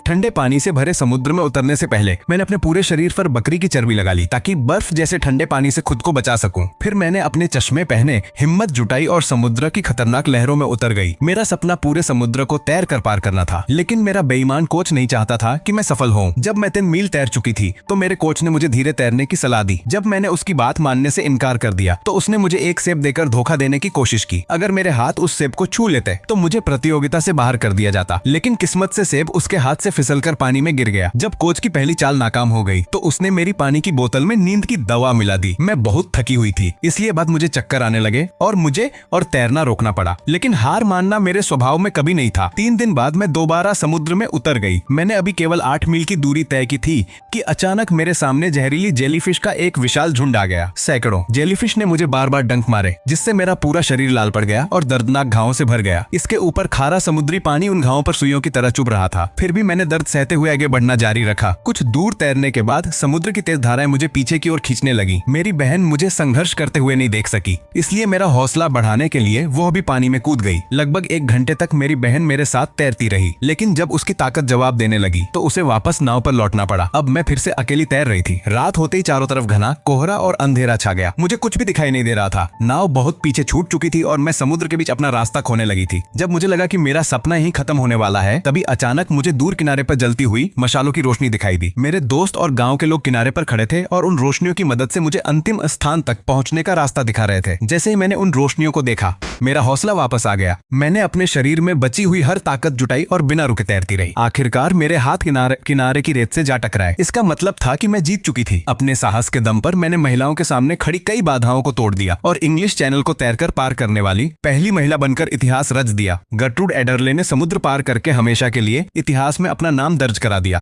ठंडे पानी से भरे समुद्र में उतरने से पहले मैंने अपने पूरे शरीर पर बकरी की चर्बी लगा ली ताकि बर्फ जैसे ठंडे पानी से खुद को बचा सकूं। फिर मैंने अपने चश्मे पहने, हिम्मत जुटाई और समुद्र की खतरनाक लहरों में उतर गई। मेरा सपना पूरे समुद्र को तैर कर पार करना था, लेकिन मेरा बेईमान कोच नहीं चाहता था कि मैं सफल होऊं। जब मैं 3 मील तैर चुकी थी तो मेरे कोच ने मुझे धीरे तैरने की सलाह दी। जब मैंने उसकी बात मानने से इनकार कर दिया तो उसने मुझे एक सेब देकर धोखा देने की कोशिश की। अगर मेरे हाथ उस सेब को छू लेते तो मुझे प्रतियोगिता से बाहर कर दिया जाता, लेकिन किस्मत से सेब उसके हाथ से फिसलकर पानी में गिर गया। जब कोच की पहली चाल नाकाम हो गई तो उसने मेरी पानी की बोतल में नींद की दवा मिला दी। मैं बहुत थकी हुई थी, इसलिए बाद मुझे चक्कर आने लगे और मुझे तैरना रोकना पड़ा। लेकिन हार मानना मेरे स्वभाव में कभी नहीं था। 3 दिन बाद मैं दोबारा समुद्र में उतर गई। मैंने अभी केवल 8 मील की दूरी तय की थी कि अचानक मेरे सामने जहरीली जेलीफिश का एक विशाल झुंड आ गया। सैकड़ों जेलीफिश ने मुझे बार बार डंक मारे, जिससे मेरा पूरा शरीर लाल पड़ गया और दर्दनाक घावों से भर गया। इसके ऊपर खारा समुद्री पानी उन घावों पर सुइयों की तरह चुभ रहा था। फिर भी मैंने दर्द सहते हुए आगे बढ़ना जारी रखा। कुछ दूर तैरने के बाद समुद्र की तेज धाराएं मुझे पीछे की ओर खींचने लगी। मेरी बहन मुझे संघर्ष करते हुए नहीं देख सकी, इसलिए मेरा हौसला बढ़ाने के लिए वो भी पानी में कूद गई। लगभग 1 घंटे तक मेरी बहन मेरे साथ तैरती रही, लेकिन जब उसकी ताकत जवाब देने लगी तो उसे वापस नाव पर लौटना पड़ा। अब मैं फिर से अकेली तैर रही थी। रात होते ही चारों तरफ घना कोहरा और अंधेरा छा गया। मुझे कुछ भी दिखाई नहीं दे रहा था। नाव बहुत पीछे छूट चुकी थी और मैं समुद्र के बीच अपना रास्ता खोने लगी थी। जब मुझे लगा कि मेरा सपना ही खत्म होने वाला है, तभी अचानक मुझे दूर किनारे पर जलती हुई मशालों की रोशनी दिखाई दी। मेरे दोस्त और गांव के लोग किनारे पर खड़े थे और उन रोशनियों की मदद से मुझे अंतिम स्थान तक पहुंचने का रास्ता दिखा रहे थे। जैसे ही मैंने उन रोशनियों को देखा, मेरा हौसला वापस आ गया। मैंने अपने शरीर में बची हुई हर ताकत जुटाई और बिना रुके तैरती रही। आखिरकार मेरे हाथ किनारे की रेत से जा टकराए। इसका मतलब था कि मैं जीत चुकी थी। अपने साहस के दम पर मैंने महिलाओं के सामने खड़ी कई बाधाओं को तोड़ दिया और इंग्लिश चैनल को तैरकर पार करने वाली पहली महिला बनकर इतिहास रच दिया। गर्ट्रूड एडरले ने समुद्र पार करके हमेशा के लिए इतिहास में अपना नाम दर्ज करा दिया।